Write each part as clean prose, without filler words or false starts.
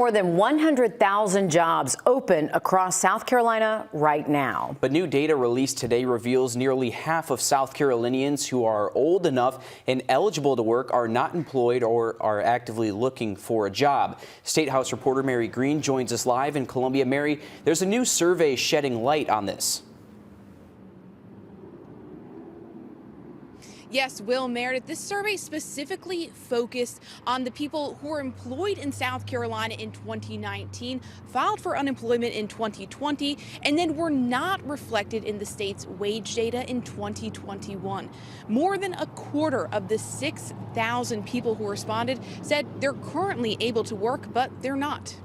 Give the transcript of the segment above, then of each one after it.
more than 100,000 jobs open across South Carolina right now. But new data released today reveals nearly half of South Carolinians who are old enough and eligible to work are not employed or are actively looking for a job. State House reporter Mary Green joins us live in Columbia. Mary, there's a new survey shedding light on this. Yes, Will, Meredith, this survey specifically focused on the people who were employed in South Carolina in 2019, filed for unemployment in 2020, and then were not reflected in the state's wage data in 2021. More than a quarter of the 6,000 people who responded said they're currently able to work, but they're not.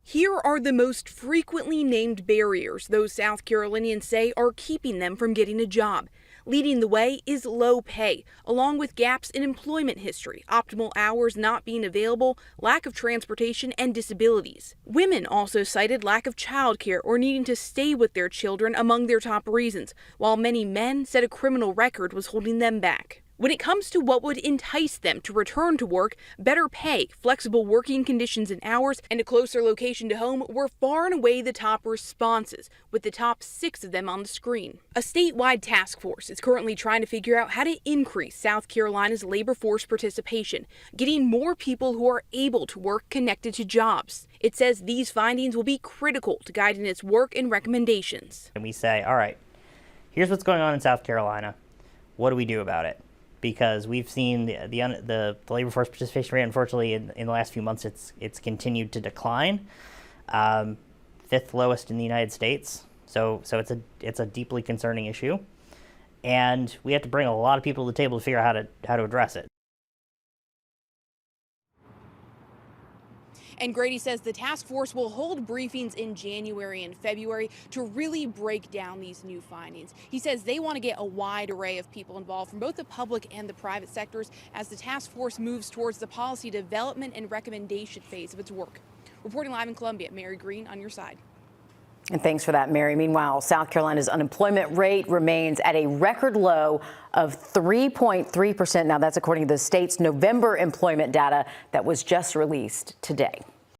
Here are the most frequently named barriers those South Carolinians say are keeping them from getting a job. Leading the way is low pay, along with gaps in employment history, optimal hours not being available, lack of transportation, and disabilities. Women also cited lack of childcare or needing to stay with their children among their top reasons, while many men said a criminal record was holding them back. When it comes to what would entice them to return to work, better pay, flexible working conditions and hours, and a closer location to home were far and away the top responses, with the top 6 of them on the screen. A statewide task force is currently trying to figure out how to increase South Carolina's labor force participation, getting more people who are able to work connected to jobs. It says these findings will be critical to guiding its work and recommendations. And we say, all right, here's what's going on in South Carolina. What do we do about it? Because we've seen the labor force participation rate, unfortunately, in the last few months, it's continued to decline. 5th lowest in the United States. So it's a deeply concerning issue, and we have to bring a lot of people to the table to figure out how to address it. And Grady says the task force will hold briefings in January and February to really break down these new findings. He says they want to get a wide array of people involved from both the public and the private sectors as the task force moves towards the policy development and recommendation phase of its work. Reporting live in Columbia, Mary Green on your side. And thanks for that, Mary. Meanwhile, South Carolina's unemployment rate remains at a record low of 3.3%. Now, that's according to the state's November employment data that was just released today.